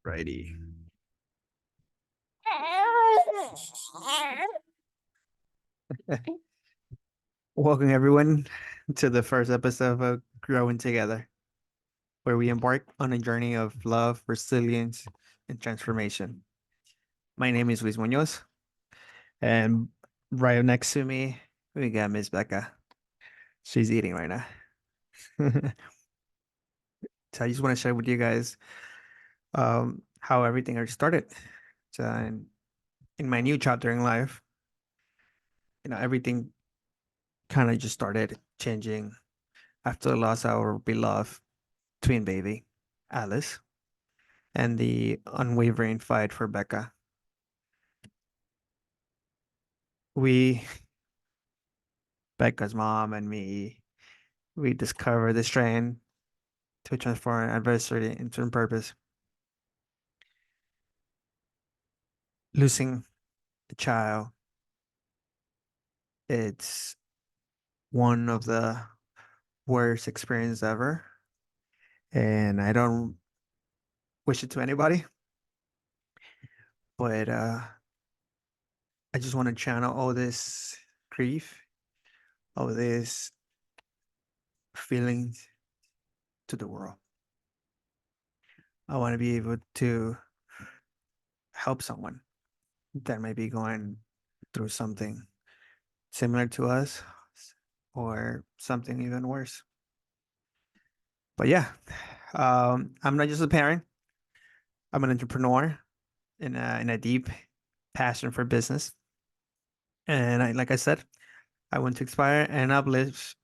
Righty. Welcome everyone to the first episode of Growing Together, where we embark on a journey of love, resilience, and transformation. My name is Luis Munoz, and right next to me, we got Miss Becca. She's eating right now. So I just want to share with you guys how everything had started. So in my new chapter in life, everything kind of just started changing after the loss of our beloved twin baby, Alice, and the unwavering fight for Becca. We, Becca's mom and me, we discovered the strength to transform adversity into purpose. Losing the child, it's one of the worst experiences ever. And I don't wish it to anybody, but I just want to channel all this grief, all this feelings to the world. I want to be able to help someone that might be going through something similar to us or something even worse. But yeah, I'm not just a parent. I'm an entrepreneur in a deep passion for business. And like I said, I want to inspire and uplift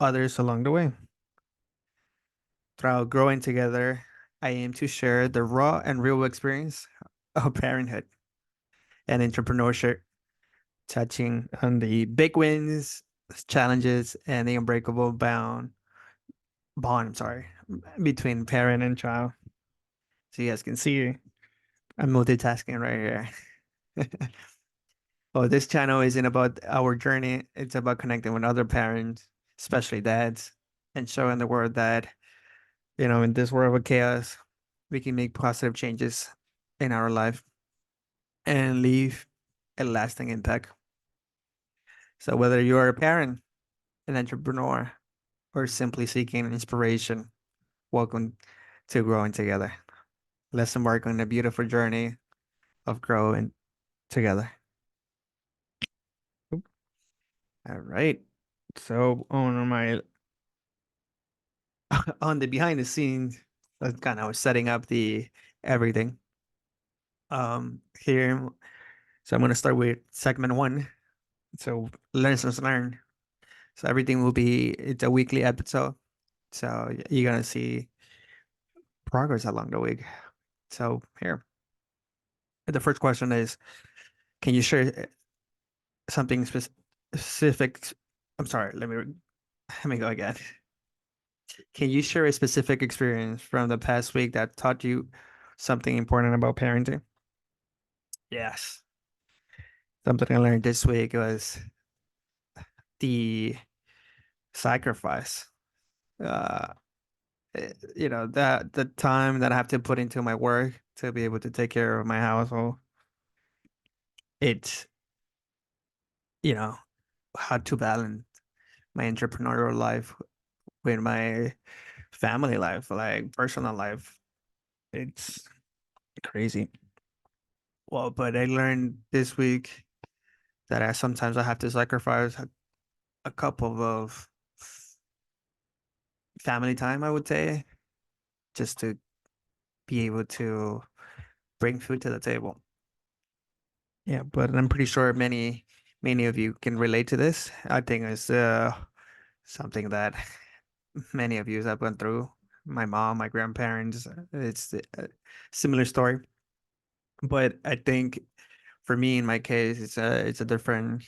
others along the way. Throughout growing together, I aim to share the raw and real experience of parenthood and entrepreneurship, touching on the big wins, challenges, and the unbreakable bond, sorry, between parent and child. So you guys can see I'm multitasking right here. Oh, this channel isn't about our journey. It's about connecting with other parents, especially dads, and showing the world that, in this world of chaos, we can make positive changes in our life and leave a lasting impact. So whether you're a parent, an entrepreneur, or simply seeking inspiration, welcome to Growing Together. Let's embark on a beautiful journey of growing together. Oop. All right. So on my on the behind the scenes, that's kind of setting up the everything. Here, so I'm gonna start with segment one. So lessons learned. So everything will be it's a weekly episode. So you're gonna see progress along the week. So here, the first question is, can you share something specific? I'm sorry. Let me go again. Can you share a specific experience from the past week that taught you something important about parenting? Yes. Something I learned this week was the sacrifice. Uh, that the time that I have to put into my work to be able to take care of my household. It's, you know, how to balance my entrepreneurial life with my family life, like personal life. It's crazy. Well, but I learned this week that I have to sacrifice a couple of family time, I would say, just to be able to bring food to the table. Yeah, but I'm pretty sure many of you can relate to this. I think it's something that many of you have gone through. My mom, my grandparents, it's a similar story. But I think for me, in my case, it's a different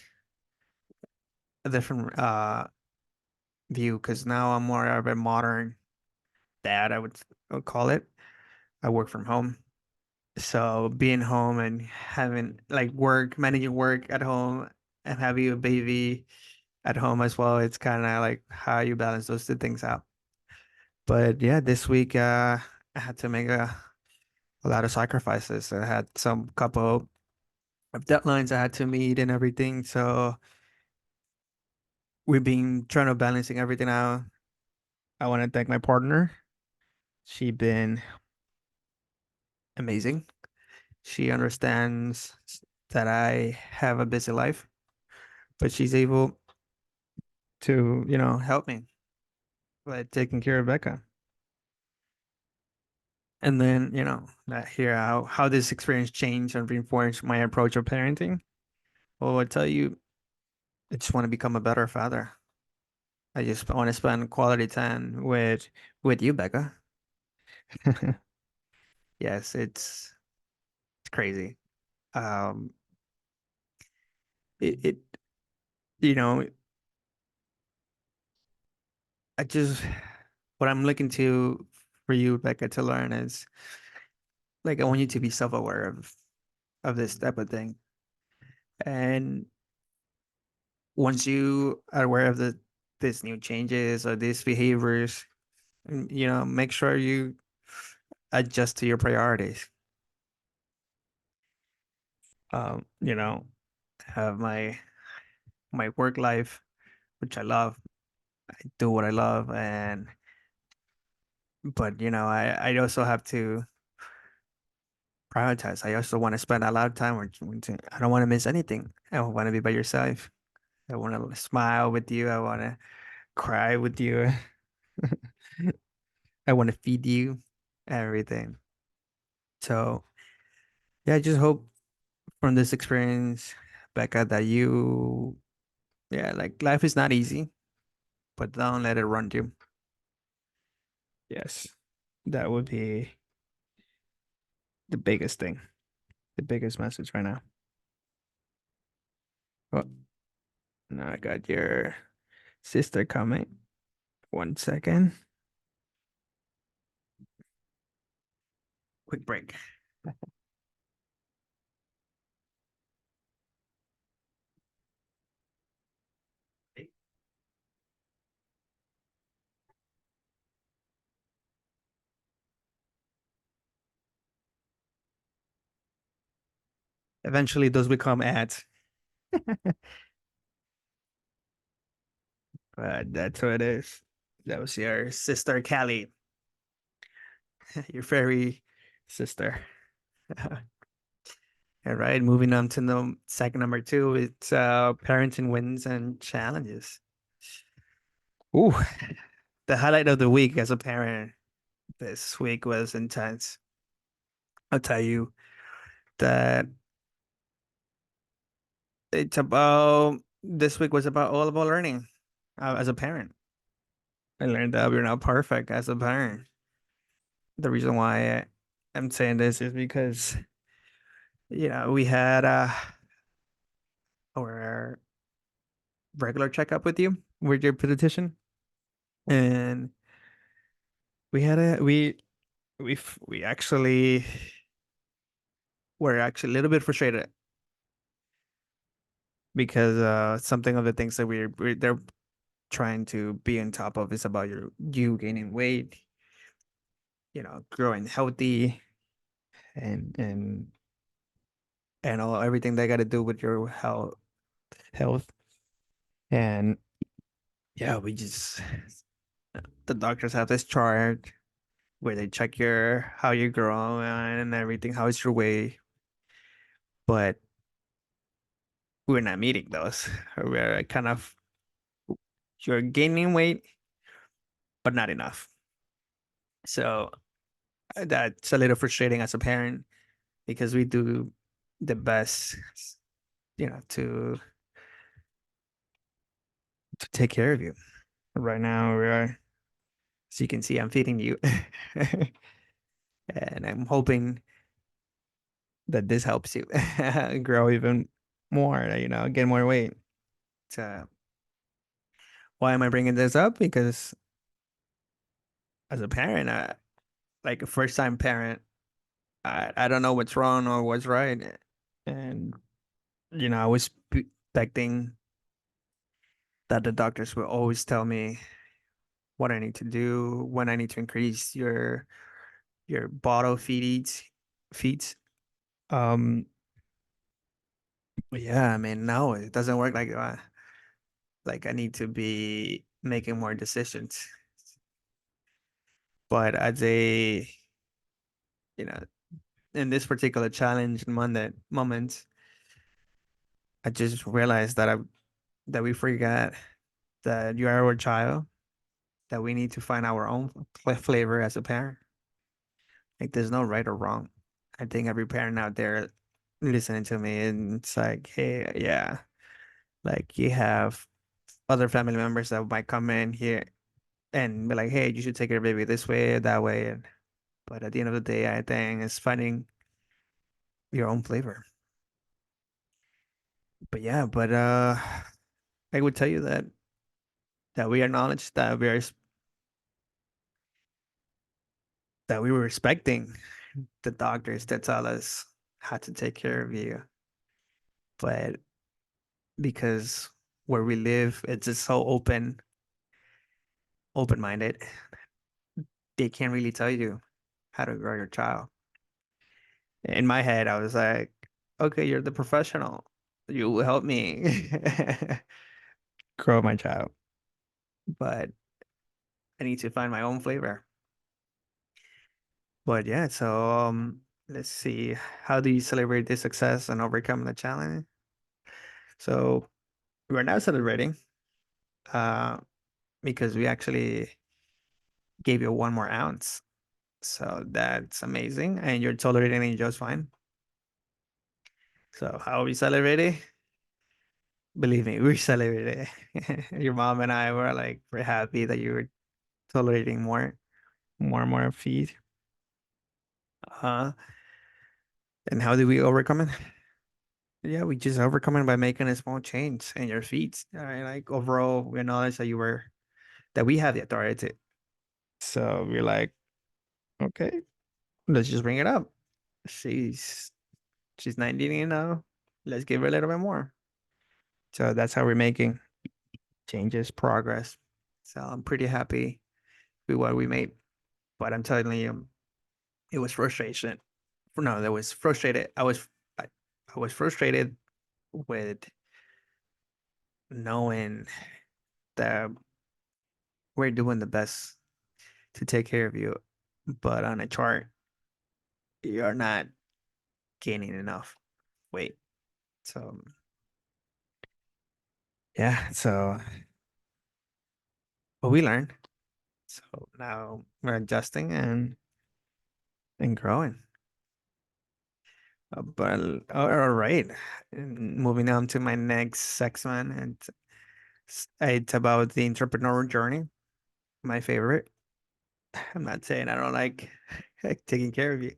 view because now I'm more of a modern dad, I would call it. I work from home. So being home and having like managing work at home and having a baby at home as well, it's kind of like how you balance those two things out. But yeah, this week I had to make a lot of sacrifices. I had some couple of deadlines I had to meet and everything. So we've been trying to balancing everything out. I want to thank my partner. She been amazing. She understands that I have a busy life, but she's able to, help me by taking care of Becca. And then, that hear how this experience changed and reinforced my approach of parenting. Well, I tell you, I just want to become a better father. I just want to spend quality time with you, Becca. Yes, it's crazy. Um, it you know, I just what I'm looking to for you, Becca, to learn is like I want you to be self-aware of this type of thing. And once you are aware of these new changes or these behaviors, make sure you adjust to your priorities. You know, have my work life, which I love. I do what I love, and but I also have to prioritize. I also want to spend a lot of time I don't want to miss anything. I want to be by your side. I want to smile with you. I want to cry with you. I want to feed you everything. So yeah, I just hope from this experience, Becca, that yeah, like life is not easy, but don't let it run you. Yes, that would be the biggest thing, the biggest message right now. Oh, now I got your sister coming. 1 second. Quick break. Eventually, those become ads, but that's what it is. That was your sister, Callie, your fairy sister. All right, moving on to the second number two. It's parenting wins and challenges. Ooh, the highlight of the week as a parent this week was intense. I'll tell you that it's about this week was about all about learning as a parent. I learned that we're not perfect as a parent. The reason why I'm saying this is because, we had our regular checkup with your pediatrician, and we had we actually were actually a little bit frustrated because something of the things that they're trying to be on top of is about you gaining weight, growing healthy and and all everything they got to do with your health. And yeah, we just the doctors have this chart where they check your how you're growing and everything, how is your weight, but we're not meeting those. We're kind of you're gaining weight, but not enough. So that's a little frustrating as a parent because we do the best, to take care of you. Right now, we are, as you can see, I'm feeding you, and I'm hoping that this helps you grow even more, get more weight. So why am I bringing this up? Because as a parent, like a first time parent, I don't know what's wrong or what's right. And, I was expecting that the doctors will always tell me what I need to do, when I need to increase your bottle feed eats. feet. Um, but yeah, I mean, no, it doesn't work like I need to be making more decisions. But as a, you know, in this particular challenge and moment, I just realized that we forgot that you are our child, that we need to find our own flavor as a parent. Like there's no right or wrong. I think every parent out there listening to me and it's like, hey, yeah, like you have other family members that might come in here and be like, hey, you should take your baby this way, that way. And but at the end of the day, I think it's finding your own flavor. But yeah, but I would tell you that we acknowledge that we were respecting the doctors that tell us how to take care of you. But because where we live, it's just so open-minded, they can't really tell you how to grow your child. In my head, I was like, okay, you're the professional. You will help me grow my child. But I need to find my own flavor. But yeah, so let's see. How do you celebrate this success and overcome the challenge? So we're now celebrating uh because we actually gave you 1 more ounce. So that's amazing. And you're tolerating it just fine. So how we celebrated? Believe me, we celebrated. Your mom and I were like we're happy that you were tolerating more feed. Uh and how did we overcome it? Yeah, we just overcome it by making a small change in your feet. Like overall, we acknowledge that we have the authority. So we're like, okay, let's just bring it up. She's she's 19 now. Let's give her a little bit more. So that's how we're making changes, progress. So I'm pretty happy with what we made. But I'm telling you, it was frustration. No, that was frustrated. I, I was frustrated with knowing that we're doing the best to take care of you, but on a chart, you're not gaining enough weight. So yeah, so but we learned. So now we're adjusting and growing. But all right, moving on to my next section, and it's about the entrepreneur journey. My favorite. I'm not saying I don't like taking care of you.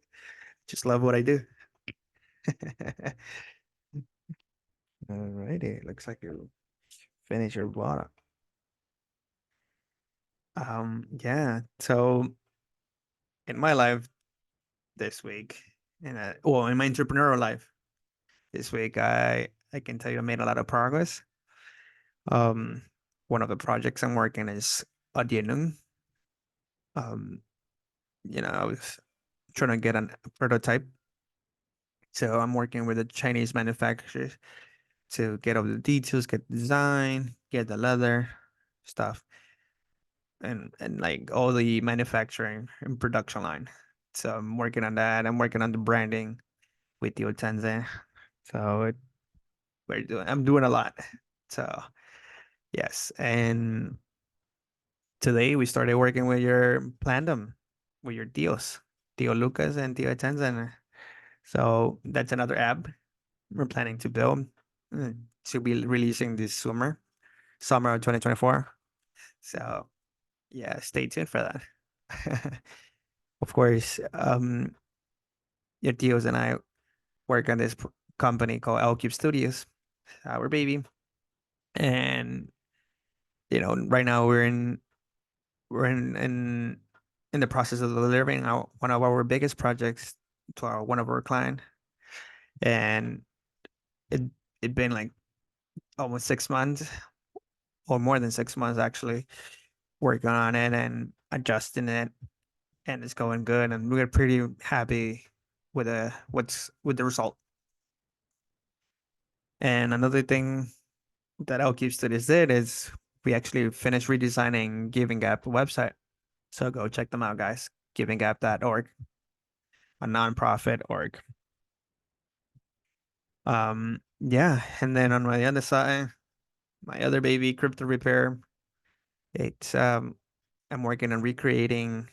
Just love what I do. All righty, looks like you finished your water. Yeah. So in my life this week, in my entrepreneurial life this week, I can tell you I made a lot of progress. Um, one of the projects I'm working is audienum. Um, I was trying to get a prototype. So I'm working with a Chinese manufacturer to get all the details, get the design, get the leather stuff, and like all the manufacturing and production line. So I'm working on that. I'm working on the branding with the Otense. So I'm doing a lot. So yes, and today we started working with your Plandom, with your Tios, Tio Lucas and Tio Tenzin. So that's another app we're planning to build. To be releasing this summer of 2024. So yeah, stay tuned for that. Of course, your Tios and I work on this company called L Cube Studios, our baby. And right now we're in the process of delivering one of our biggest projects to one of our client, and it it been like almost 6 months or more than 6 months actually working on it and adjusting it, and it's going good, and we're pretty happy with the result. And another thing that I'll keep to this day is we actually finished redesigning Giving Gap website. So go check them out, guys. Givinggap.org, a nonprofit org. Yeah, and then on my other side, my other baby, crypto repair. It's I'm working on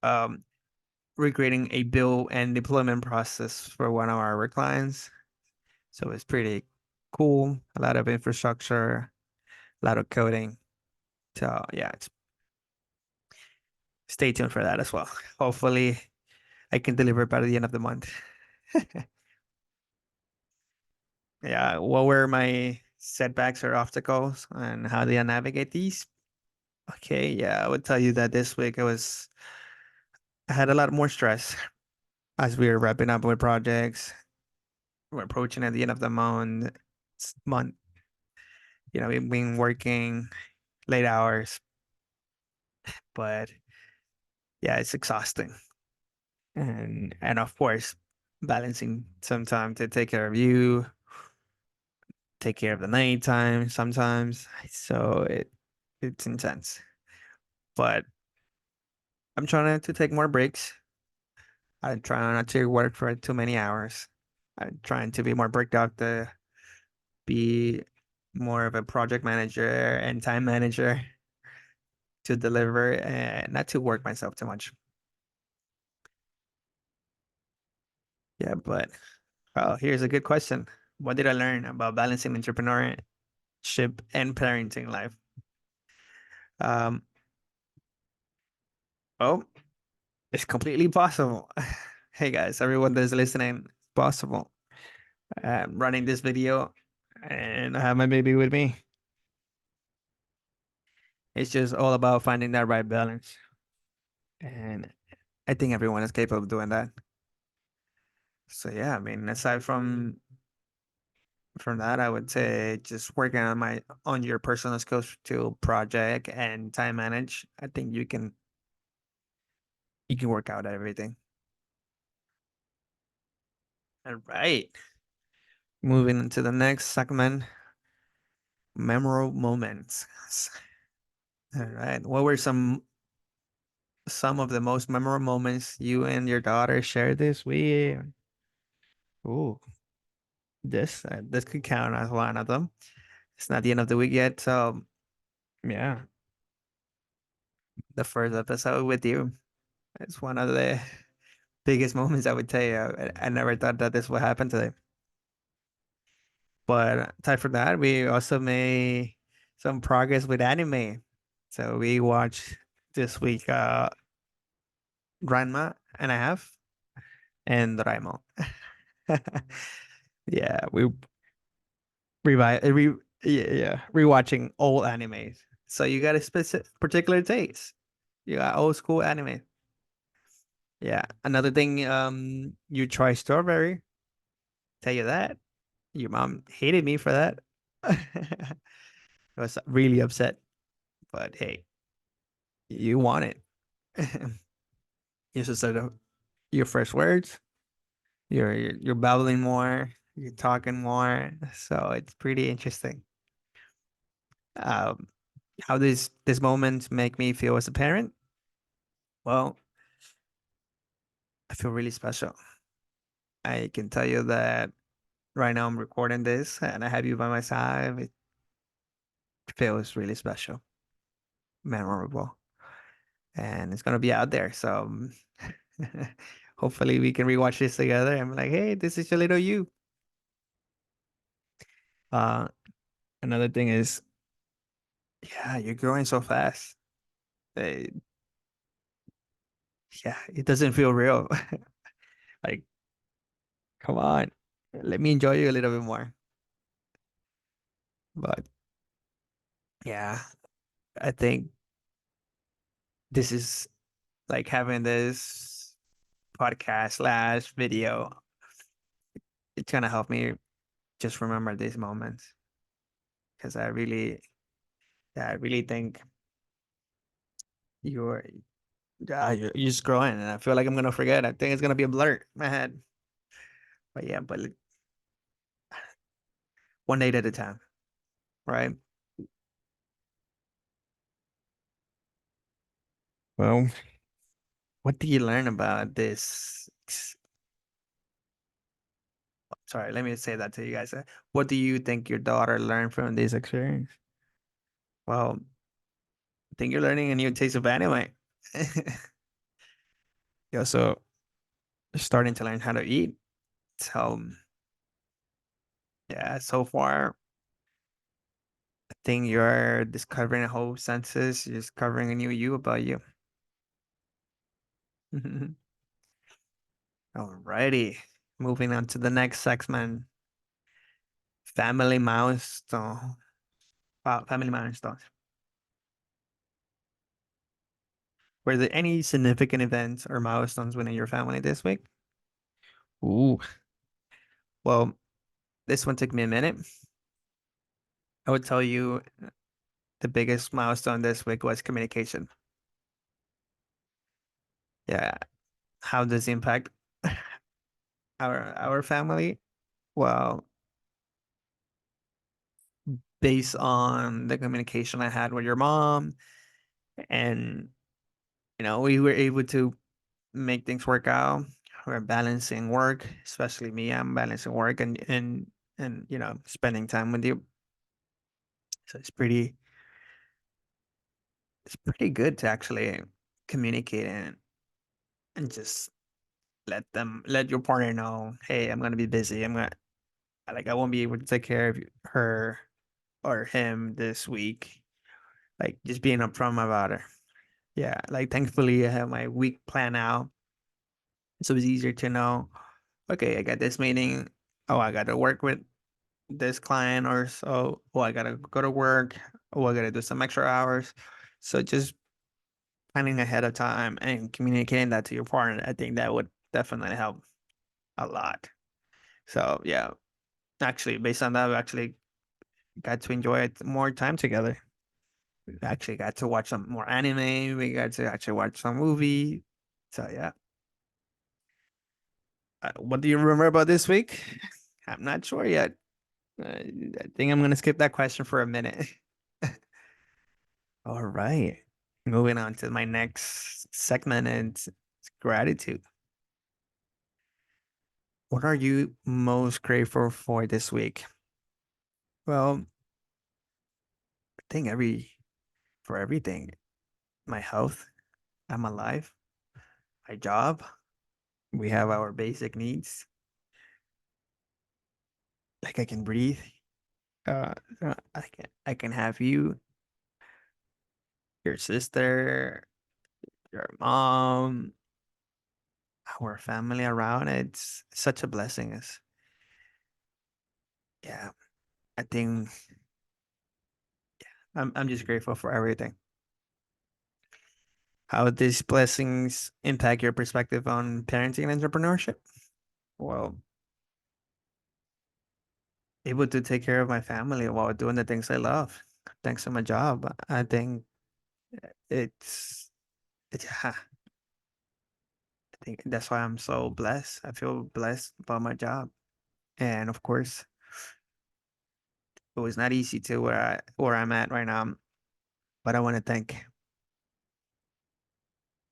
um recreating a build and deployment process for one of our clients. So it's pretty cool. A lot of infrastructure, a lot of coding. So yeah, stay tuned for that as well. Hopefully, I can deliver by the end of the month. Yeah, what were my setbacks or obstacles and how did I navigate these? Okay, yeah, I would tell you that this week I had a lot more stress as we were wrapping up with projects. We're approaching at the end of the month. We've been working late hours, but yeah, it's exhausting. And of course, balancing some time to take care of you, take care of the nighttime sometimes. So it's intense. But I'm trying to take more breaks. I'm trying not to work for too many hours. I'm trying to be more productive, be more of a project manager and time manager to deliver and not to work myself too much. Yeah, but oh, here's a good question. What did I learn about balancing entrepreneurship and parenting life? Um, oh, it's completely possible. Hey guys, everyone that's listening, it's possible. I'm running this video and I have my baby with me. It's just all about finding that right balance. And I think everyone is capable of doing that. So yeah, I mean, aside from that, I would say just working on your personal skills to project and time manage. I think you can work out everything. All right. Moving into the next segment, memorable moments. All right. What were some of the most memorable moments you and your daughter shared this week? Ooh, this could count as one of them. It's not the end of the week yet, so yeah, the first episode with you. It's one of the biggest moments I would tell you. I never thought that this would happen today. But aside from that, we also made some progress with anime. So we watched this week Grandma and a Half and Doraemon. Yeah, we rewatching old animes. So you got a specific particular taste. You got old school anime. Yeah. Another thing, you try strawberry. Tell you that. Your mom hated me for that. I was really upset. But hey, you want it. You just said your first words. You're babbling more. You're talking more. So it's pretty interesting. Um, how this moment make me feel as a parent? Well, I feel really special. I can tell you that right now I'm recording this and I have you by my side. It feels really special, memorable, and it's gonna be out there. So hopefully we can rewatch this together. I'm like, hey, this is your little you. Uh, Another thing is, yeah, you're growing so fast. Uh, yeah, it doesn't feel real. Like, come on, let me enjoy you a little bit more. But yeah, I think this is like having this podcast slash video. It's gonna help me just remember these moments because yeah, I really think you're. Yeah, you're just growing, and I feel like I'm gonna forget. I think it's gonna be a blur in my head. But yeah, but like, one day at a time, right? Well, what do you learn about this? Sorry, let me say that to you guys. What do you think your daughter learned from this experience? Well, I think you're learning a new taste of anime. You're also starting to learn how to eat. So, yeah, so far, I think you're discovering a whole senses, you're discovering a new you about you. Alrighty, moving on to the next segment, family milestone. Family milestones. Were there any significant events or milestones within your family this week? Ooh, well, this one took me a minute. I would tell you the biggest milestone this week was communication. Yeah, how does it impact our family? Well, based on the communication I had with your mom, and we were able to make things work out. We're balancing work, especially me. I'm balancing work and spending time with you. So it's pretty good to actually communicate and just let your partner know, hey, I'm gonna be busy. I won't be able to take care of her or him this week. Like just being upfront about it. Yeah, like thankfully I have my week plan out. So it's easier to know, okay, I got this meeting. Oh, I gotta work with this client or so. Oh, I gotta go to work. Oh, I gotta do some extra hours. So just planning ahead of time and communicating that to your partner, I think that would definitely help a lot. So yeah, actually, based on that, we actually got to enjoy more time together. We actually got to watch some more anime. We got to actually watch some movie. So yeah, what do you remember about this week? I'm not sure yet. I think I'm gonna skip that question for a minute. All right, moving on to my next segment, and it's gratitude. What are you most grateful for this week? Well, I think for everything. My health, I'm alive. My job, we have our basic needs. Like I can breathe. Uh, I can have you, your sister, your mom, our family around. It's such a blessing. Yeah, I think I'm just grateful for everything. How these blessings impact your perspective on parenting and entrepreneurship? Well, able to take care of my family while doing the things I love, thanks to my job. I think it's, yeah, I think that's why I'm so blessed. I feel blessed about my job. And of course, it was not easy to where I'm at right now. But I want to thank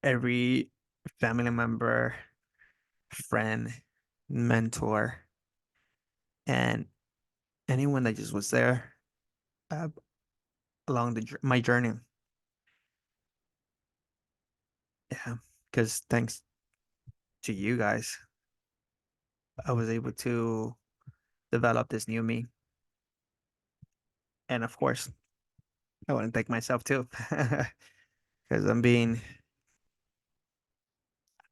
every family member, friend, mentor, and anyone that just was there uh, along my journey. Yeah, because thanks to you guys, I was able to develop this new me. And of course, I want to thank myself too, because I'm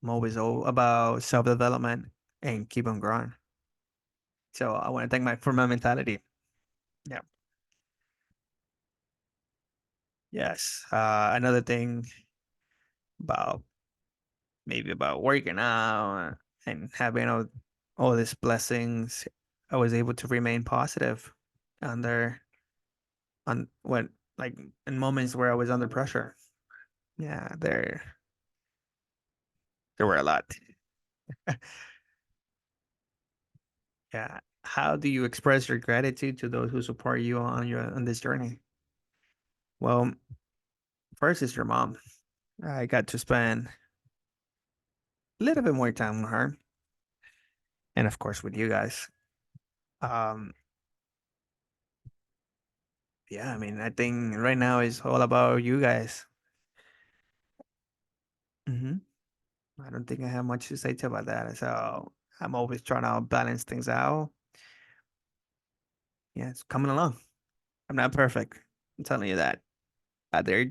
always all about self development and keep on growing. So I want to thank for my mentality. Yeah. Yes. Another thing about maybe about working out and having all these blessings, I was able to remain positive under on when like in moments where I was under pressure. Yeah, there. There were a lot. Yeah. How do you express your gratitude to those who support you on this journey? Well, first is your mom. I got to spend a little bit more time with her, and of course with you guys. Um, yeah, I mean, I think right now is all about you guys. Hmm. I don't think I have much to say about that. So I'm always trying to balance things out. Yeah, it's coming along. I'm not perfect. I'm telling you that. There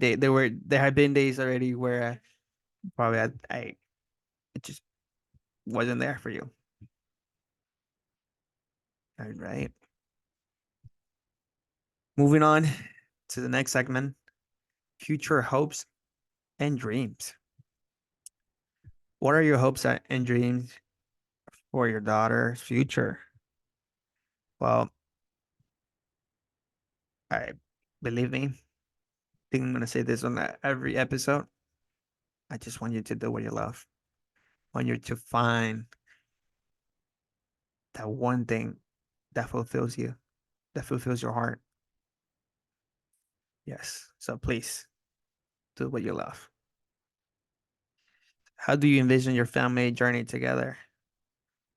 have been days already where probably I it just wasn't there for you. All right. Moving on to the next segment, future hopes and dreams. What are your hopes and dreams for your daughter's future? Well, I believe me, I think I'm gonna say this on every episode. I just want you to do what you love. I want you to find that one thing that fulfills you, that fulfills your heart. Yes. So please do what you love. How do you envision your family journey together?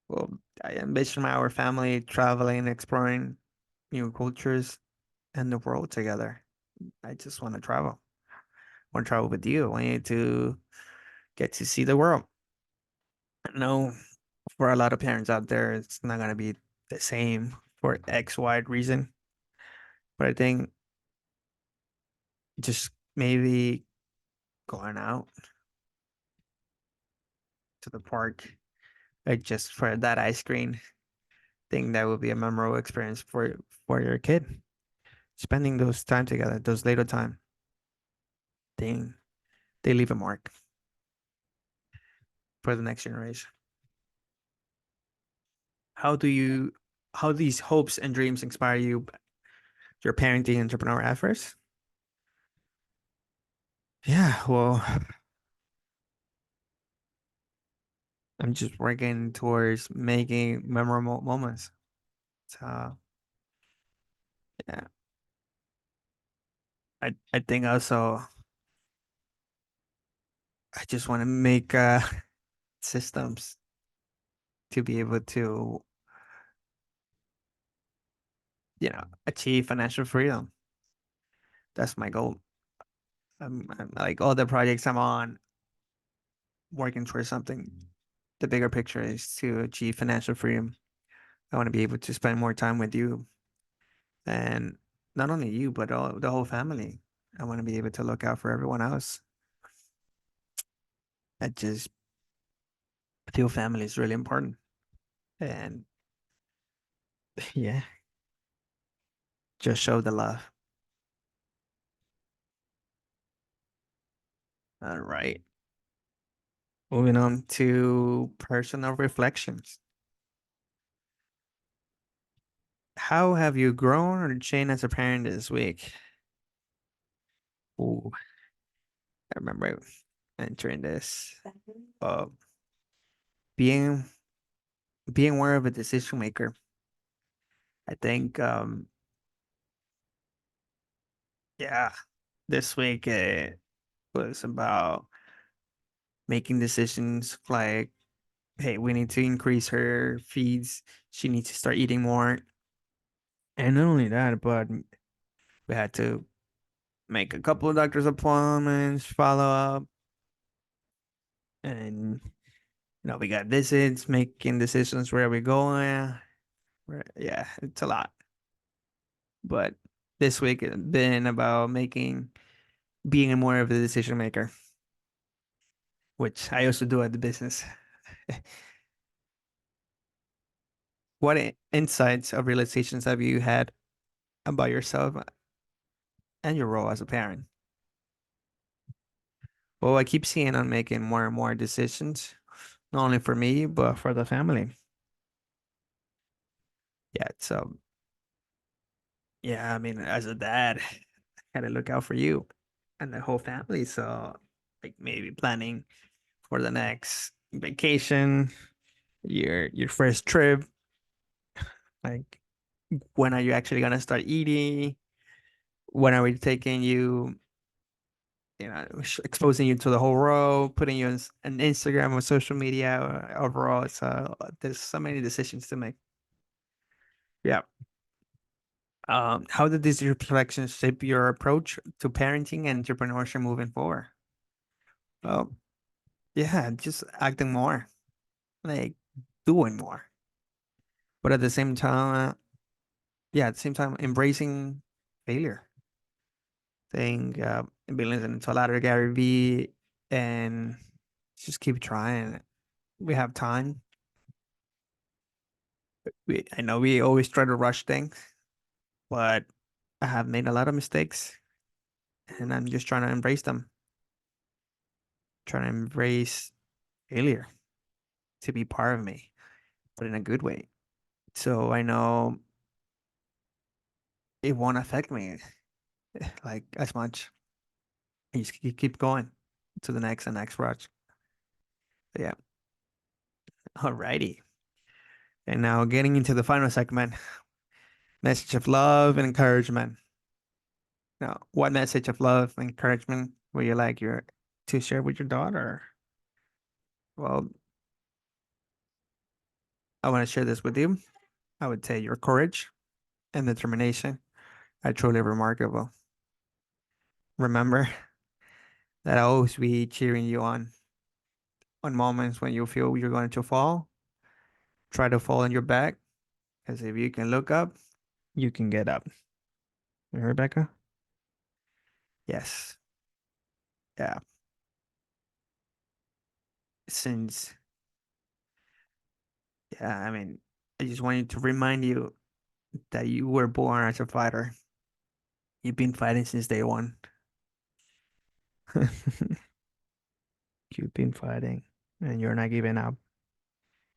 Well, I envision our family traveling, exploring new cultures and the world together. I just want to travel. I want to travel with you. I want you to get to see the world. I know for a lot of parents out there, it's not going to be the same for X, Y reason. But I think just maybe going out to the park, like just for that ice cream, think that would be a memorable experience for your kid. Spending those time together, those little time, thing they leave a mark for the next generation. How do you how these hopes and dreams inspire you, your parenting entrepreneur efforts? Yeah, well, I'm just working towards making memorable moments. So yeah, I think also I just want to make systems to be able to, achieve financial freedom. That's my goal. I'm like all the projects I'm on, working towards something. The bigger picture is to achieve financial freedom. I want to be able to spend more time with you, and not only you, but the whole family. I want to be able to look out for everyone else. I just feel family is really important. And yeah, just show the love. All right. Moving on to personal reflections. How have you grown or changed as a parent this week? Ooh, I remember entering this. Uh, being being more of a decision maker. I think yeah, this week was about making decisions like, hey, we need to increase her feeds. She needs to start eating more. And not only that, but we had to make a couple of doctor's appointments, follow up, and we got visits, making decisions where we're going. Yeah, it's a lot. But this week it's been about being more of a decision maker, which I also do at the business. What insights or realizations have you had about yourself and your role as a parent? Well, I keep seeing on making more and more decisions, not only for me, but for the family. Yeah, so yeah, I mean, as a dad, I gotta look out for you and the whole family. So, like maybe planning for the next vacation, your first trip, like when are you actually gonna start eating? When are we taking you, exposing you to the whole world, putting you on Instagram or social media overall? It's there's so many decisions to make. Yeah. How did these reflections shape your approach to parenting and entrepreneurship moving forward? Well, yeah, just acting more, like doing more, but at the same time, yeah, at the same time, embracing failure. Saying, been listening to a lot of Gary Vee, and just keep trying. We have time. I know we always try to rush things, but I have made a lot of mistakes, and I'm just trying to embrace them. Trying to embrace failure to be part of me, but in a good way. So I know it won't affect me like as much. I just keep going to the next and next rush. Yeah. Alrighty. And now getting into the final segment, message of love and encouragement. Now, what message of love and encouragement would you like your to share with your daughter? Well, I want to share this with you. I would say your courage and determination are truly remarkable. Remember that I'll always be cheering you on moments when you feel you're going to fall. Try to fall on your back, because if you can look up, you can get up. You heard, Becca? Yes. Yeah. Since, yeah, I mean, I just wanted to remind you that you were born as a fighter. You've been fighting since day one. You've been fighting and you're not giving up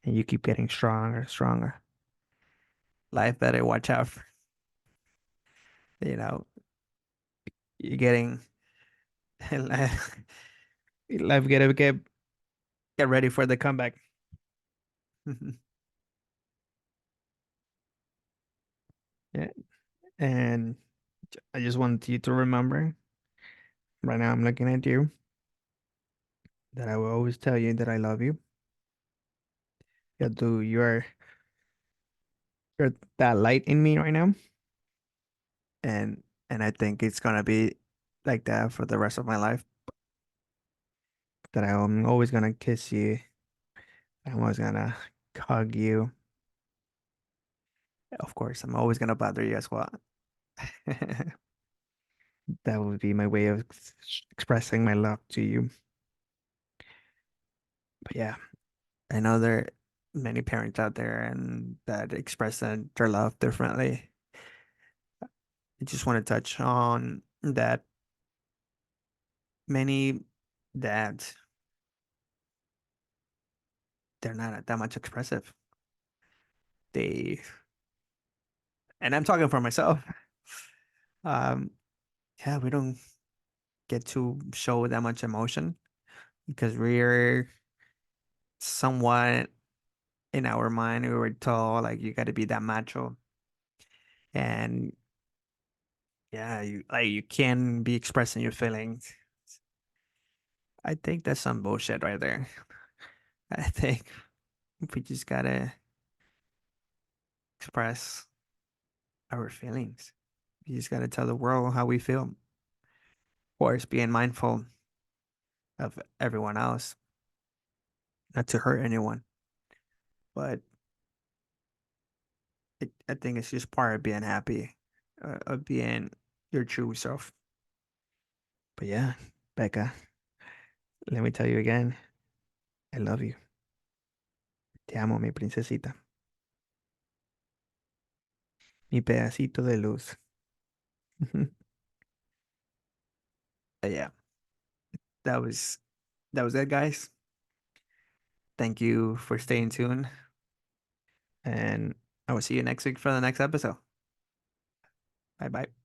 and you keep getting stronger, stronger. Life better watch out for, you know, you're getting life gotta get ready for the comeback. Yeah. And I just want you to remember right now I'm looking at you that I will always tell you that I love you. Yeah, dude, you're that light in me right now. And I think it's gonna be like that for the rest of my life. That I'm always gonna kiss you. I'm always gonna hug you. Of course, I'm always gonna bother you as well. That would be my way of expressing my love to you. But yeah, I know there are many parents out there and that express their love differently. I just want to touch on that many dads, they're not that much expressive. They, and I'm talking for myself. Um, yeah, we don't get to show that much emotion because we're somewhat in our mind we were told like you got to be that macho, and yeah, you can't be expressing your feelings. I think that's some bullshit right there. I think we just gotta express our feelings. We just gotta tell the world how we feel. Of course, being mindful of everyone else, not to hurt anyone. But I think it's just part of being happy, of being your true self. But yeah, Becca, let me tell you again, I love you. Te amo, mi princesita. Mi pedacito de luz. But yeah, that was that was it, guys. Thank you for staying tuned, and I will see you next week for the next episode. Bye bye.